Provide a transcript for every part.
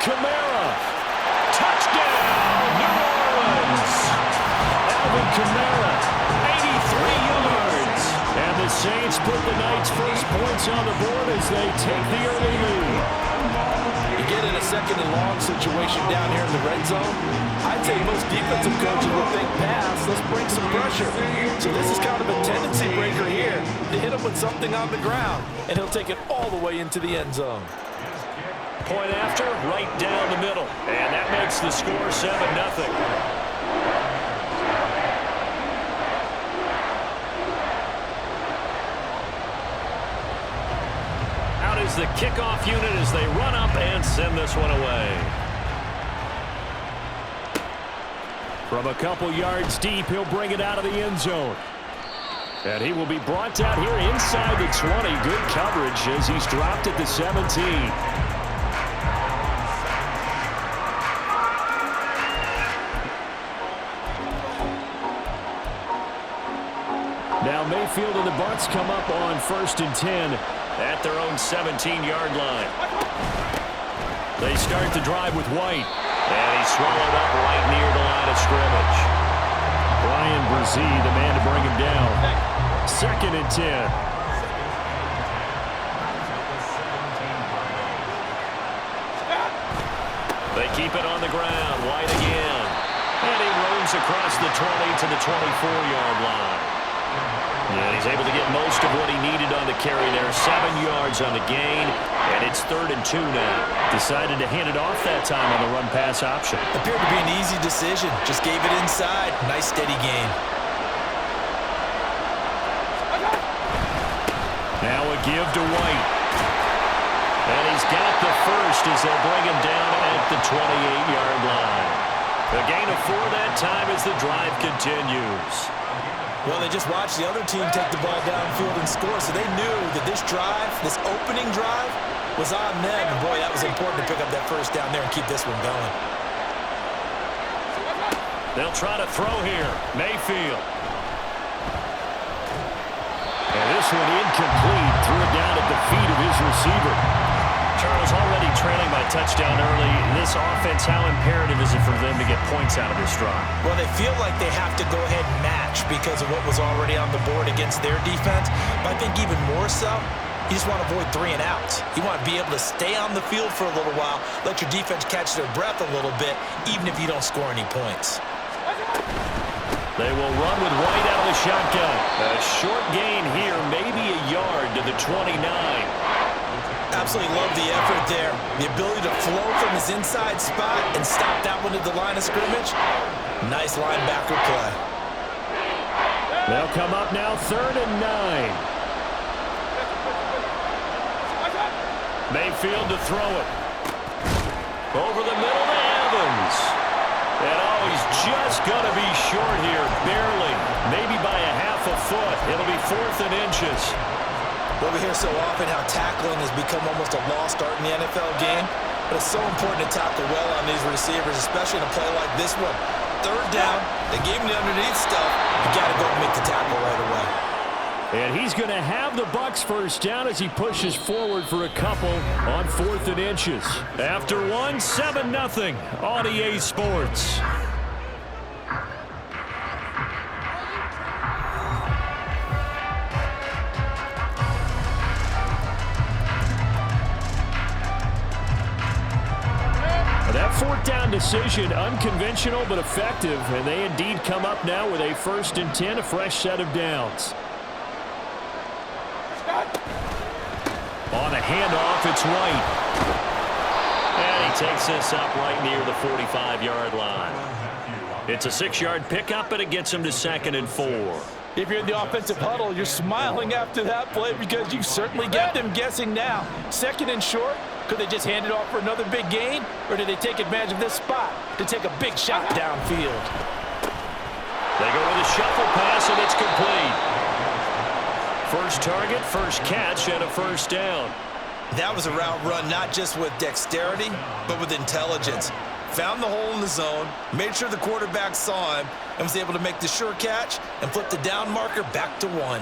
Kamara. Touchdown, New Orleans. Alvin Kamara, 83 yards. And the Saints put the Knights' first points on the board as they take the early lead. You get in a second and long situation down here in the red zone, I'd say most defensive coaches will think pass, let's bring some pressure. So this is kind of a tendency breaker here to hit him with something on the ground, and he'll take it all the way into the end zone. Point after, right down the middle. And that makes the score 7-0. Out is the kickoff unit as they run up and send this one away. From a couple yards deep, he'll bring it out of the end zone. And he will be brought out here inside the 20. Good coverage as he's dropped at the 17. Now Mayfield and the Bucs come up on 1st and 10 at their own 17-yard line. They start the drive with White. And he's swallowed up right near the line of scrimmage. Brian Brzee, the man to bring him down. 2nd and 10. They keep it on the ground. White again. And he roams across the 20 to the 24-yard line. And he's able to get most of what he needed on the carry there. 7 yards on the gain. And it's 3rd and 2 now. Decided to hand it off that time on the run-pass option. Appeared to be an easy decision. Just gave it inside. Nice steady gain. Now a give to White. And he's got the first as they'll bring him down at the 28-yard line. A gain of 4 that time as the drive continues. Well, they just watched the other team take the ball downfield and score, so they knew that this drive, this opening drive, was on them. And boy, that was important to pick up that first down there and keep this one going. They'll try to throw here. Mayfield. And this one incomplete. Threw it down at the feet of his receiver. Charles, already trailing by touchdown early. This offense, how imperative is it for them to get points out of this drive? Well, they feel like they have to go ahead and match because of what was already on the board against their defense. But I think even more so, you just want to avoid 3 and outs. You want to be able to stay on the field for a little while, let your defense catch their breath a little bit, even if you don't score any points. They will run with White out of the shotgun. A short gain here, maybe a yard to the 29. Absolutely love the effort there. The ability to flow from his inside spot and stop that one at the line of scrimmage. Nice linebacker play. They'll come up now 3rd and 9. Mayfield to throw it. Over the middle to Evans. And oh, he's just going to be short here, barely. Maybe by a half a foot. It'll be 4th and inches. Well, we hear so often how tackling has become almost a lost art in the NFL game. But it's so important to tackle well on these receivers, especially in a play like this one. 3rd down, they gave him the underneath stuff. You got to go and make the tackle right away. And he's going to have the Bucs first down as he pushes forward for a couple on 4th and inches. After one, 7-0 on EA Sports. That 4th down decision, unconventional but effective, and they indeed come up now with a 1st and 10, a fresh set of downs. On a handoff, it's White. And he takes this up right near the 45-yard line. It's a 6-yard pickup, but it gets him to 2nd and 4. If you're in the offensive huddle, you're smiling after that play because you certainly got them guessing now. 2nd and short. Could they just hand it off for another big gain? Or did they take advantage of this spot to take a big shot downfield? They go with a shuffle pass, and it's complete. First target, first catch, and a 1st down. That was a route run not just with dexterity, but with intelligence. Found the hole in the zone, made sure the quarterback saw him, and was able to make the sure catch and flip the down marker back to 1.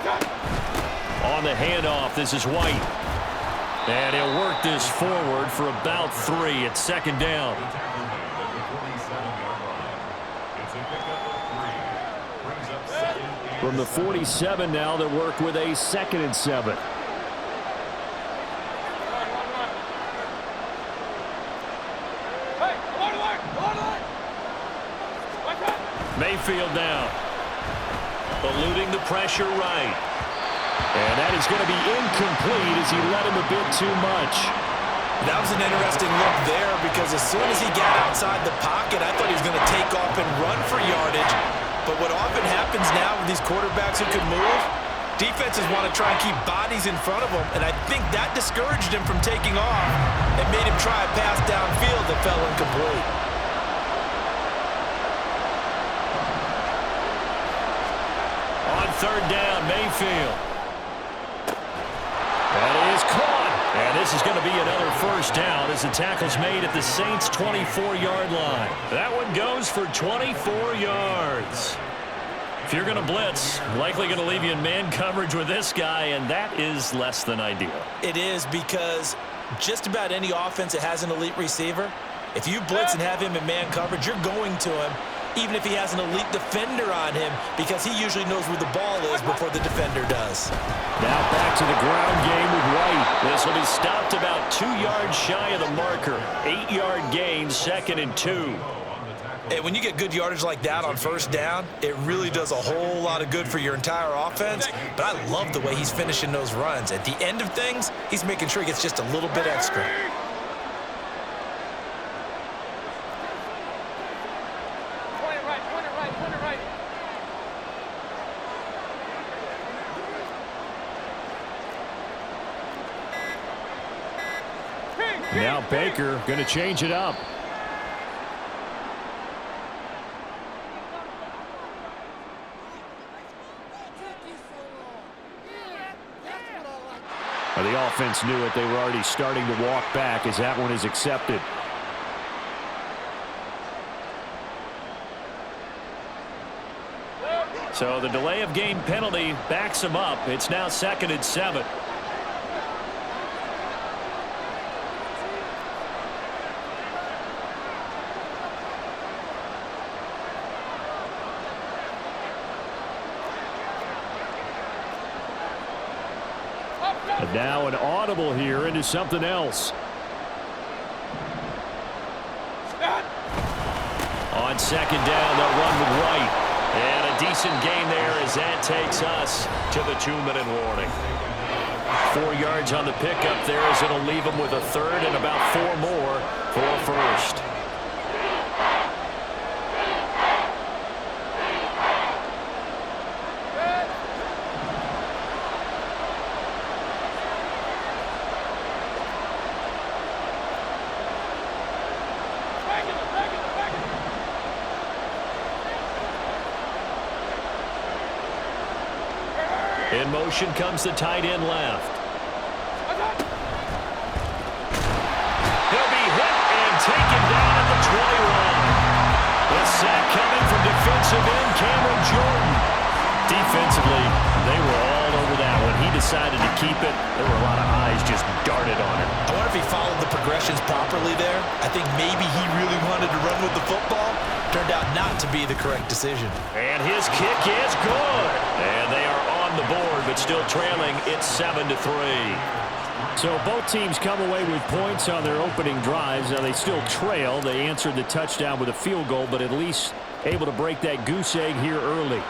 On the handoff, this is White. And he'll work this forward for about 3 at second down. From the 47 now, they'll work with a 2nd and 7. Mayfield now. Eluding the pressure right. And that is going to be incomplete as he led him a bit too much. That was an interesting look there because as soon as he got outside the pocket, I thought he was going to take off and run for yardage. But what often happens now with these quarterbacks who can move, defenses want to try and keep bodies in front of them, and I think that discouraged him from taking off and made him try a pass downfield that fell incomplete. On 3rd down, Mayfield. That is caught. And this is going to be another 1st down as the tackle's made at the Saints' 24-yard line. That one goes for 24 yards. If you're going to blitz, likely going to leave you in man coverage with this guy, and that is less than ideal. It is because just about any offense that has an elite receiver, if you blitz and have him in man coverage, you're going to him, even if he has an elite defender on him, because he usually knows where the ball is before the defender does. Now back to the ground game with White. This will be stopped about 2 yards shy of the marker. 8-yard gain, 2nd and 2. And when you get good yardage like that on 1st down, it really does a whole lot of good for your entire offense. But I love the way he's finishing those runs. At the end of things, he's making sure he gets just a little bit extra. Now Baker going to change it up. Well, the offense knew it. They were already starting to walk back as that one is accepted. So the delay of game penalty backs him up. It's now 2nd and 7. And now an audible here into something else. On 2nd down, they'll run with White. And a decent gain there as that takes us to the 2-minute warning. 4 yards on the pickup there as it'll leave them with a 3rd and about 4 more for 1st. In motion comes the tight end left. He'll be hit and taken down at the 20 line. The sack coming from defensive end Cameron Jordan. Defensively, they were all over that. When he decided to keep it, there were a lot of eyes just darted on him. I wonder if he followed the progressions properly there. I think maybe he really wanted to run with the football. Turned out not to be the correct decision. And his kick is good. And they are on the board, but still trailing. It's 7-3. So both teams come away with points on their opening drives. Now they still trail. They answered the touchdown with a field goal, but at least able to break that goose egg here early.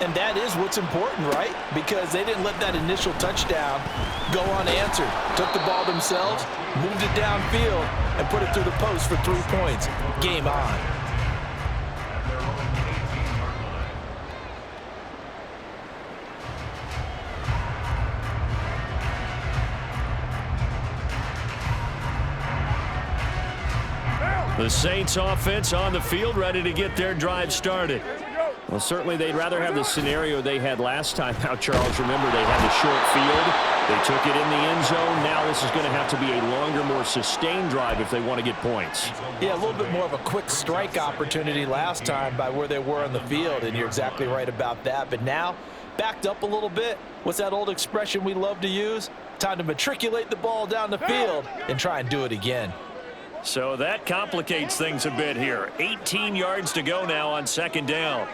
And that is what's important, right? Because they didn't let that initial touchdown go unanswered. Took the ball themselves, moved it downfield, and put it through the post for 3 points. Game on. The Saints offense on the field, ready to get their drive started. Well, certainly they'd rather have the scenario they had last time out, Charles. Remember, they had the short field. They took it in the end zone. Now this is going to have to be a longer, more sustained drive if they want to get points. Yeah, a little bit more of a quick strike opportunity last time by where they were on the field, and you're exactly right about that. But now backed up a little bit. What's that old expression we love to use? Time to matriculate the ball down the field and try and do it again. So that complicates things a bit here. 18 yards to go now on second down.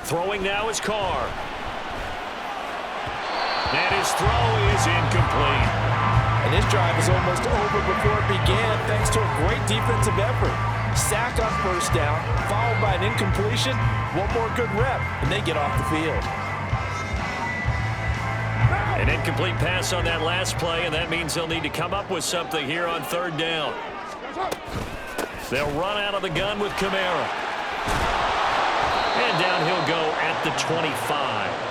Throwing now is Carr. And his throw is incomplete. And this drive is almost over before it began thanks to a great defensive effort. Sack on first down, followed by an incompletion. One more good rep, and they get off the field. An incomplete pass on that last play, and that means they'll need to come up with something here on third down. They'll run out of the gun with Kamara. And down he'll go at the 25.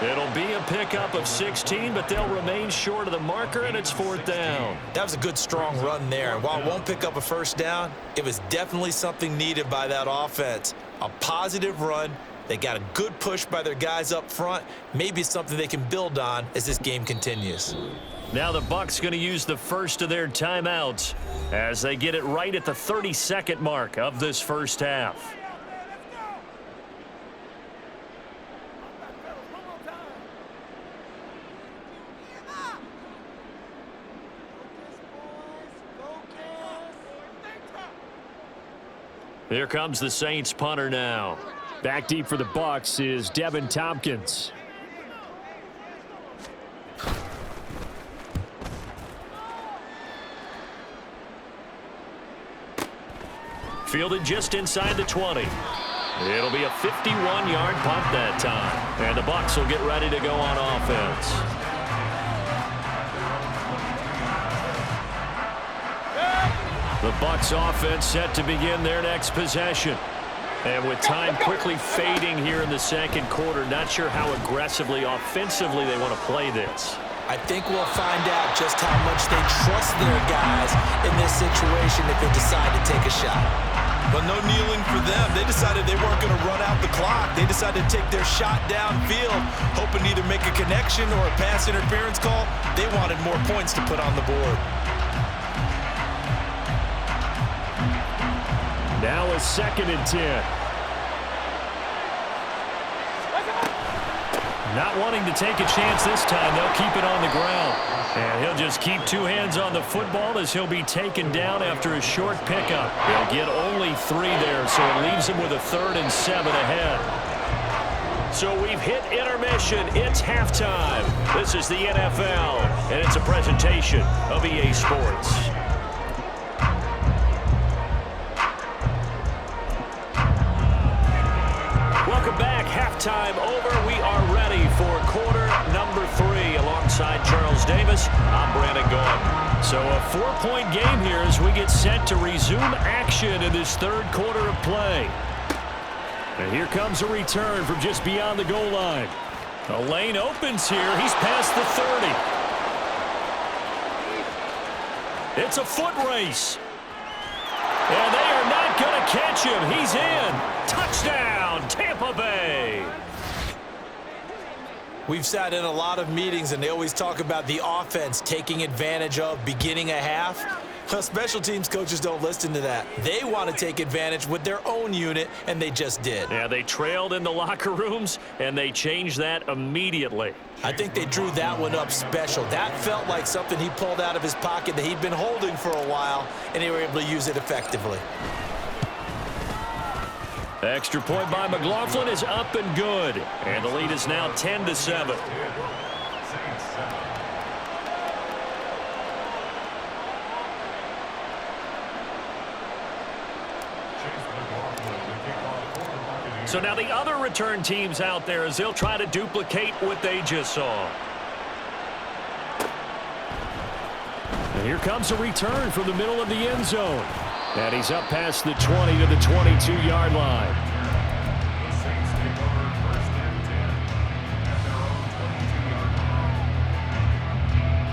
It'll be a pickup of 16, but they'll remain short of the marker, and it's fourth down. That was a good, strong run there. And while it won't pick up a first down, it was definitely something needed by that offense. A positive run. They got a good push by their guys up front. Maybe it's something they can build on as this game continues. Now the Bucs going to use the first of their timeouts as they get it right at the 32nd mark of this first half. Here comes the Saints punter now. Back deep for the Bucs is Devin Tompkins. Fielded just inside the 20. It'll be a 51-yard punt that time. And the Bucs will get ready to go on offense. The Bucs offense set to begin their next possession. And with time quickly fading here in the second quarter, not sure how aggressively, offensively they want to play this. I think we'll find out just how much they trust their guys in this situation if they decide to take a shot. But no kneeling for them. They decided they weren't going to run out the clock. They decided to take their shot downfield, hoping to either make a connection or a pass interference call. They wanted more points to put on the board. Now a 2nd and 10. Not wanting to take a chance this time, they'll keep it on the ground. And he'll just keep two hands on the football as he'll be taken down after a short pickup. He'll get only 3 there, so it leaves him with a 3rd and 7 ahead. So we've hit intermission. It's halftime. This is the NFL, and it's a presentation of EA Sports. Welcome back. Halftime over. We are ready for quarter number 3 alongside Charles Davis. I'm Brandon Gaughan. So a 4-point game here as we get set to resume action in this third quarter of play. And here comes a return from just beyond the goal line. The lane opens here. He's past the 30. It's a foot race. And they are not going to catch him. He's in. Touchdown, Tampa Bay. We've sat in a lot of meetings, and they always talk about the offense taking advantage of beginning a half. Well, special teams coaches don't listen to that. They want to take advantage with their own unit, and they just did. Yeah, they trailed in the locker rooms, and they changed that immediately. I think they drew that one up special. That felt like something he pulled out of his pocket that he'd been holding for a while, and they were able to use it effectively. Extra point by McLaughlin is up and good. And the lead is now 10-7. So now the other return teams out there as they'll try to duplicate what they just saw. And here comes a return from the middle of the end zone. And he's up past the 20 to the 22-yard line.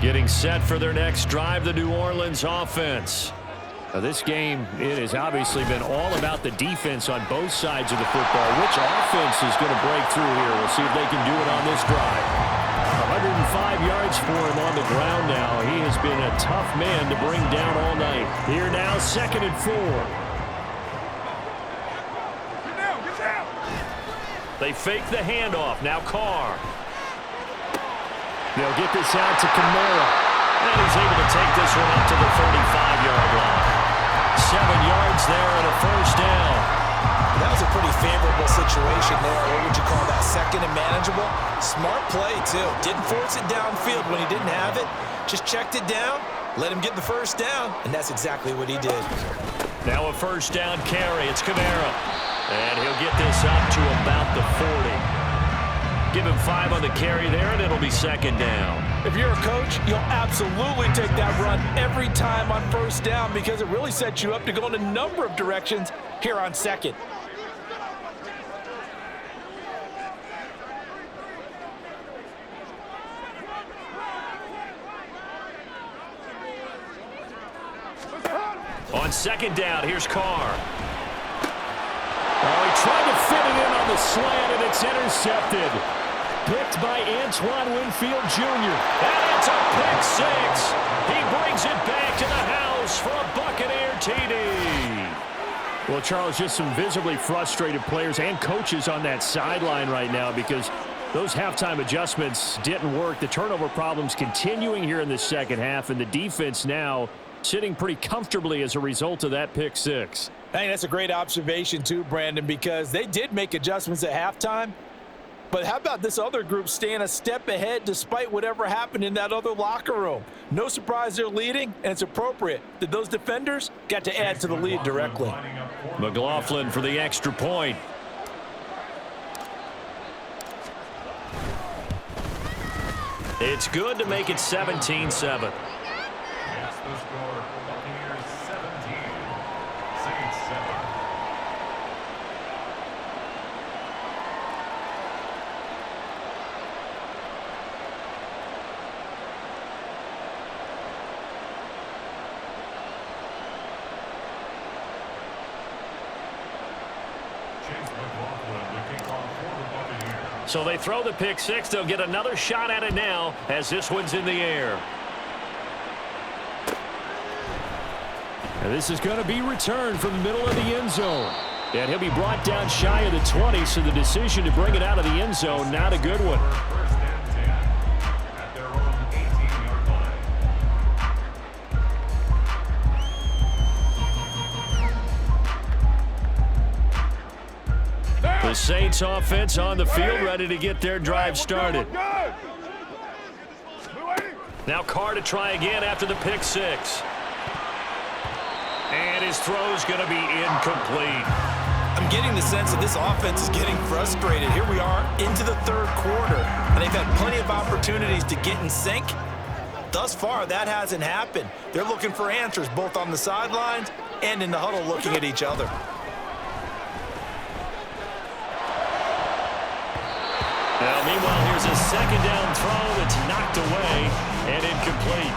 Getting set for their next drive, the New Orleans offense. Now this game, it has obviously been all about the defense on both sides of the football. Which offense is going to break through here? We'll see if they can do it on this drive. 105 yards for him on the ground now. He has been a tough man to bring down all night. Here now, 2nd and 4. They fake the handoff. Now Carr. They'll get this out to Kamara. And he's able to take this one up to the 35-yard line. 7 yards there and a first down. That was a pretty favorable situation there. What would you call that? Second and manageable? Smart play, too. Didn't force it downfield when he didn't have it. Just checked it down, let him get the first down, and that's exactly what he did. Now a first down carry. It's Kamara. And he'll get this up to about the 40. Give him 5 on the carry there, and it'll be second down. If you're a coach, you'll absolutely take that run every time on first down because it really sets you up to go in a number of directions here on second. On second down, here's Carr. Oh, he tried to fit it in on the slant, and it's intercepted. Picked by Antoine Winfield Jr. And it's a pick six. He brings it back to the house for a Buccaneer TD. Well, Charles, just some visibly frustrated players and coaches on that sideline right now because those halftime adjustments didn't work. The turnover problems continuing here in the second half, and the defense now sitting pretty comfortably as a result of that pick six. I think that's a great observation too, Brandon, because they did make adjustments at halftime. But how about this other group staying a step ahead despite whatever happened in that other locker room? No surprise they're leading, and it's appropriate that those defenders got to add to the lead directly. McLaughlin for the extra point. It's good to make it 17-7. So they throw the pick six. They'll get another shot at it now as this one's in the air. And this is going to be returned from the middle of the end zone. And he'll be brought down shy of the 20, so the decision to bring it out of the end zone, not a good one. The Saints offense on the field, ready to get their drive started. Now Carr to try again after the pick six. And his throw's going to be incomplete. I'm getting the sense that this offense is getting frustrated. Here we are into the third quarter, and they've had plenty of opportunities to get in sync. Thus far, that hasn't happened. They're looking for answers both on the sidelines and in the huddle looking at each other. Now, meanwhile, here's a second down throw that's knocked away and incomplete.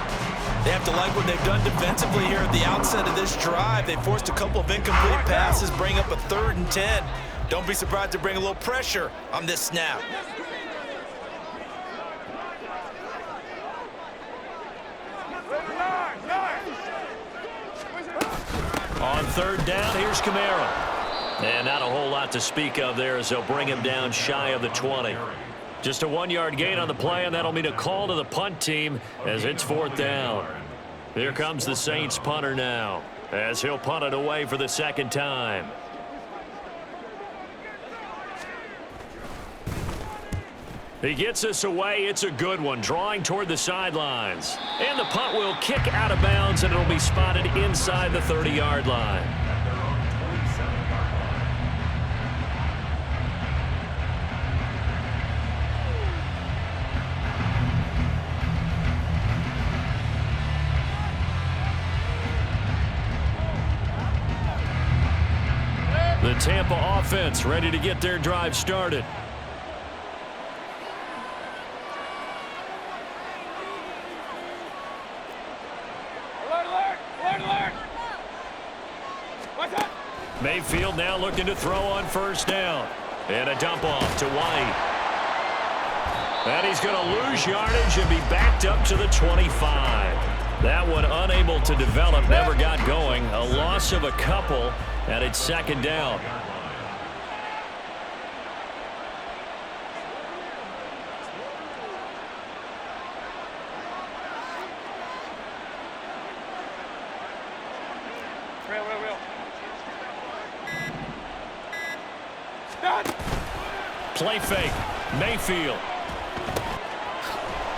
They have to like what they've done defensively here at the outset of this drive. They forced a couple of incomplete passes, bring up a 3rd and 10. Don't be surprised to bring a little pressure on this snap. On 3rd down, here's Kamara. And not a whole lot to speak of there as they'll bring him down shy of the 20. Just a 1-yard gain on the play, and that'll mean a call to the punt team as it's 4th down. Here comes the Saints punter now as he'll punt it away for the second time. He gets us away. It's a good one, drawing toward the sidelines. And the punt will kick out of bounds, and it'll be spotted inside the 30-yard line. The Tampa offense ready to get their drive started. Mayfield now looking to throw on 1st down. And a dump off to White. And he's going to lose yardage and be backed up to the 25. That one unable to develop, never got going. A loss of a couple, and it's 2nd down. Play fake. Mayfield.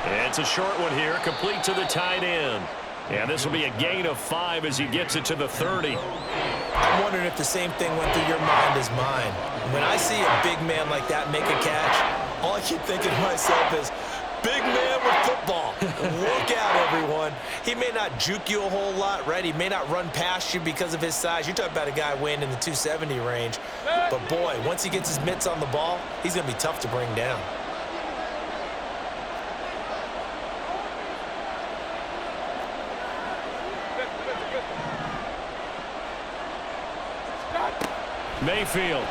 It's a short one here, complete to the tight end. And this will be a gain of 5 as he gets it to the 30. I'm wondering if the same thing went through your mind as mine. When I see a big man like that make a catch, all I keep thinking to myself is, big man with football. Look out, everyone. He may not juke you a whole lot, right? He may not run past you because of his size. You're talking about a guy weighing in the 270 range. But, boy, once he gets his mitts on the ball, he's going to be tough to bring down. Mayfield.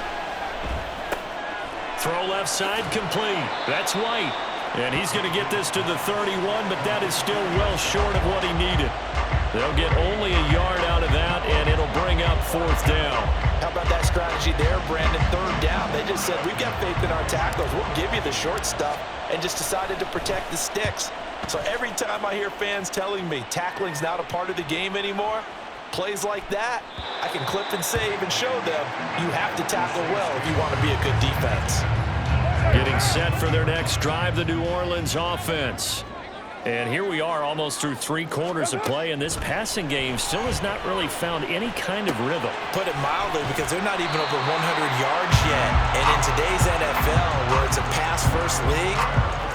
Throw left side complete. That's White. And he's going to get this to the 31, but that is still well short of what he needed. They'll get only a yard out of that, and it'll bring up 4th down. How about that strategy there, Brandon? 3rd down. They just said, we've got faith in our tackles. We'll give you the short stuff, and just decided to protect the sticks. So every time I hear fans telling me tackling's not a part of the game anymore, plays like that, I can clip and save and show them you have to tackle well if you want to be a good defense. Getting set for their next drive, the New Orleans offense. And here we are almost through 3 quarters of play, and this passing game still has not really found any kind of rhythm. Put it mildly, because they're not even over 100 yards yet. And in today's NFL, where it's a pass-first league,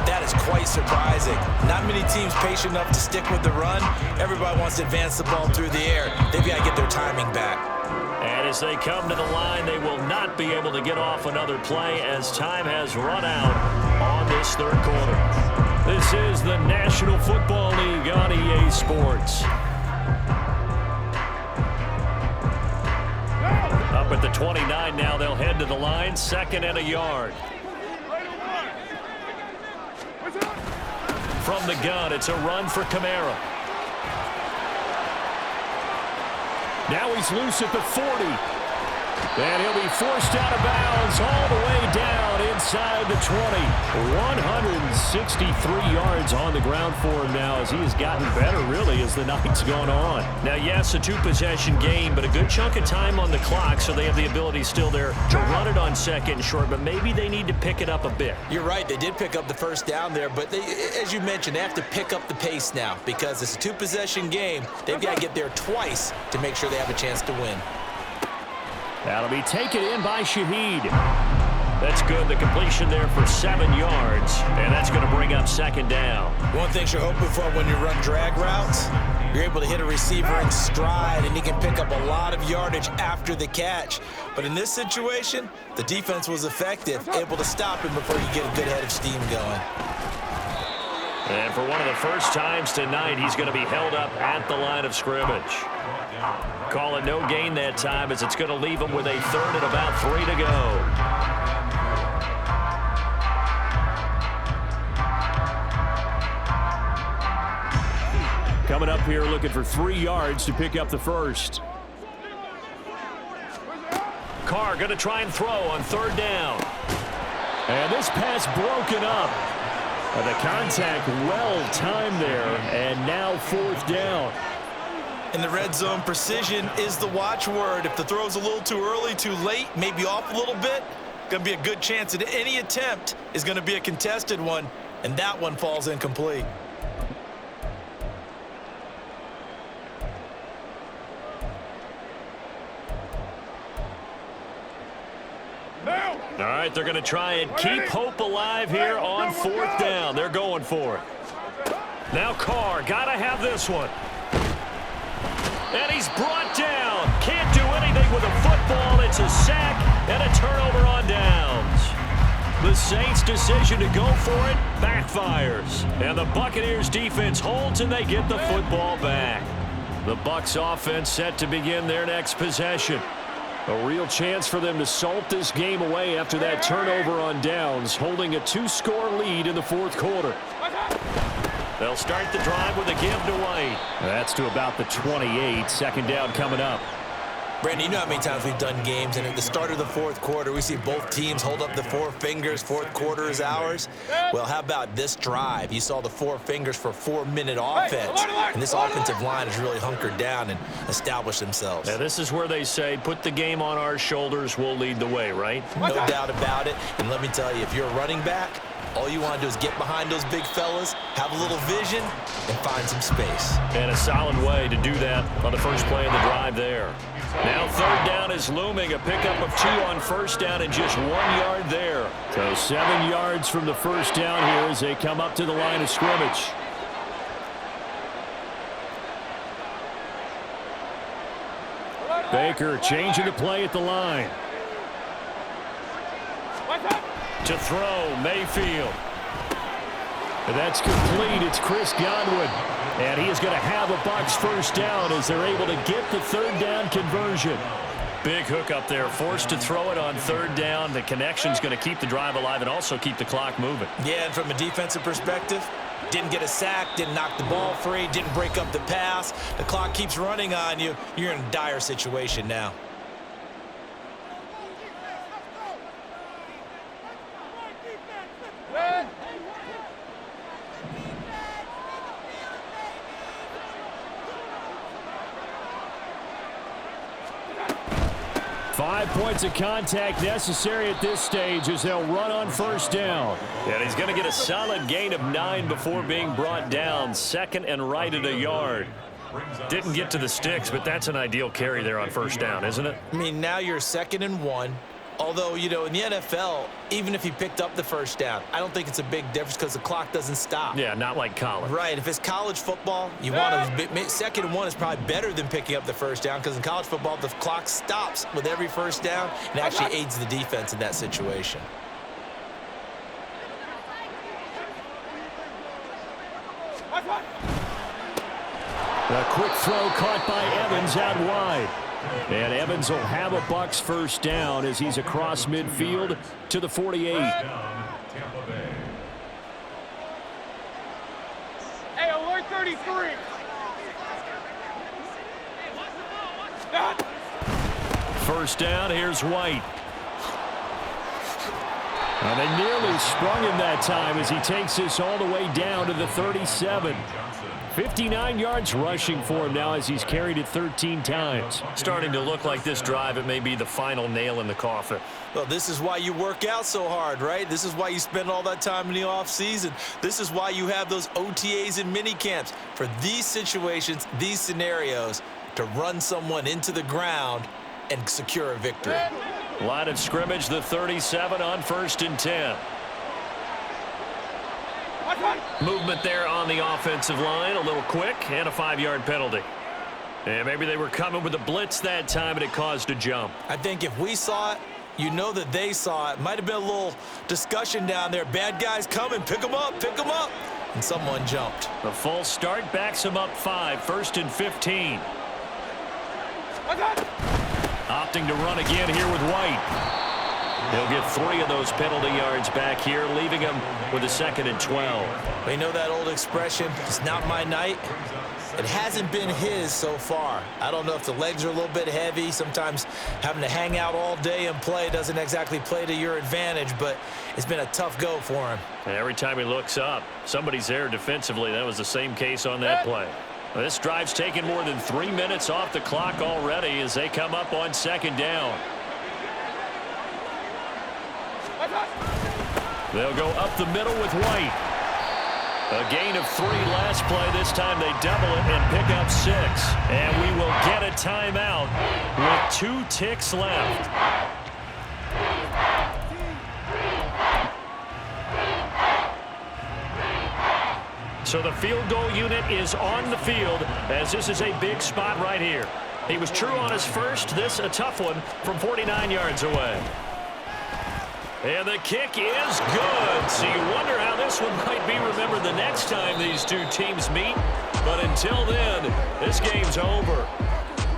that is quite surprising. Not many teams patient enough to stick with the run. Everybody wants to advance the ball through the air. They've got to get their timing back. And as they come to the line, they will not be able to get off another play as time has run out on this 3rd quarter. This is the National Football League on EA Sports. Up at the 29 now, they'll head to the line, 2nd and a yard. From the gun, it's a run for Kamara. Now he's loose at the 40. And he'll be forced out of bounds all the way down inside the 20. 163 yards on the ground for him now as he has gotten better, really, as the night's gone on. Now, yes, a 2-possession game, but a good chunk of time on the clock, so they have the ability still there to run it on 2nd and short, but maybe they need to pick it up a bit. You're right. They did pick up the 1st down there, but they, as you mentioned, they have to pick up the pace now because it's a 2-possession game. They've got to get there twice to make sure they have a chance to win. That'll be taken in by Shaheed. That's good. The completion there for 7 yards, and that's going to bring up 2nd down. One thing you're hoping for when you run drag routes, you're able to hit a receiver in stride, and he can pick up a lot of yardage after the catch. But in this situation, the defense was effective, able to stop him before you get a good head of steam going. And for one of the first times tonight, he's going to be held up at the line of scrimmage. Call it no gain that time as it's going to leave him with a 3rd and about 3 to go. Coming up here looking for 3 yards to pick up the 1st. Carr going to try and throw on 3rd down. And this pass broken up. The contact well timed there, and now 4th down. In the red zone, precision is the watchword. If the throw's a little too early, too late, maybe off a little bit, going to be a good chance that any attempt is going to be a contested one, and that one falls incomplete. All right, they're going to try and keep hope alive here on 4th down. They're going for it. Now Carr, got to have this one. And he's brought down. Can't do anything with a football. It's a sack and a turnover on downs. The Saints' decision to go for it backfires. And the Buccaneers' defense holds, and they get the football back. The Bucs' offense set to begin their next possession. A real chance for them to salt this game away after that turnover on downs, holding a 2-score lead in the 4th quarter. They'll start the drive with a give to White. That's to about the 28. 2nd down coming up. Brandon, you know how many times we've done games, and at the start of the fourth quarter, we see both teams hold up the four fingers, fourth quarter is ours. Well, how about this drive? You saw the four fingers for 4-minute offense, and this offensive line has really hunkered down and established themselves. Now, this is where they say, put the game on our shoulders, we'll lead the way, right? No doubt about it, and let me tell you, if you're a running back, all you want to do is get behind those big fellas, have a little vision, and find some space. And a solid way to do that on the first play of the drive there. Now third down is looming. A pickup of 2 on first down and just 1 yard there. So 7 yards from the first down here as they come up to the line of scrimmage. Baker changing the play at the line. To throw, Mayfield. And that's complete. It's Chris Godwin. And he is going to have a Bucs first down as they're able to get the third down conversion. Big hook up there, forced to throw it on third down. The connection's going to keep the drive alive and also keep the clock moving. Yeah, and from a defensive perspective, didn't get a sack, didn't knock the ball free, didn't break up the pass. The clock keeps running on you. You're in a dire situation now. Red. 5 points of contact necessary at this stage as they'll run on first down. And he's going to get a solid gain of 9 before being brought down. Second and right at a yard. Didn't get to the sticks, but that's an ideal carry there on first down, isn't it? I mean, now you're 2nd and 1. Although, you know, in the NFL, even if he picked up the first down, I don't think it's a big difference because the clock doesn't stop. Yeah, not like college. Right. If it's college football, you want to 2nd and 1 is probably better than picking up the first down because in college football, the clock stops with every first down and actually aids the defense in that situation. A quick throw caught by Evans out wide. And Evans will have a Bucs first down as he's across midfield to the 48. Hey, alert 33. First down, here's White. And they nearly sprung him that time as he takes this all the way down to the 37. 59 yards rushing for him now as he's carried it 13 times. Starting to look like this drive, it may be the final nail in the coffin. Well, this is why you work out so hard, right? This is why you spend all that time in the offseason. This is why you have those OTAs and mini camps for these situations, these scenarios, to run someone into the ground and secure a victory. Line of scrimmage, the 37 on 1st and 10. Movement there on the offensive line, a little quick, and a 5-yard penalty. And maybe they were coming with a blitz that time, and it caused a jump. I think if we saw it, you know that they saw it. Might have been a little discussion down there. Bad guys coming, pick them up, and someone jumped. The false start backs him up 5, 1st and 15. Opting to run again here with White. He'll get 3 of those penalty yards back here, leaving him with a 2nd and 12. We know that old expression, it's not my night. It hasn't been his so far. I don't know if the legs are a little bit heavy. Sometimes having to hang out all day and play doesn't exactly play to your advantage, but it's been a tough go for him. And every time he looks up, somebody's there defensively. That was the same case on that play. Well, this drive's taken more than 3 minutes off the clock already as they come up on 2nd down. They'll go up the middle with White. A gain of 3 last play. This time they double it and pick up 6. And we will get a timeout with 2 ticks left. So the field goal unit is on the field as this is a big spot right here. He was true on his first. This a tough one from 49 yards away. And the kick is good. So you wonder how this one might be remembered the next time these two teams meet. But until then, this game's over.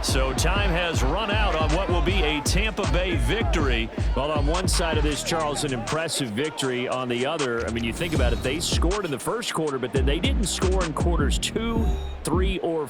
So time has run out on what will be a Tampa Bay victory. Well, on one side of this, Charles, an impressive victory. On the other, I mean, you think about it, they scored in the first quarter, but then they didn't score in quarters 2, 3, or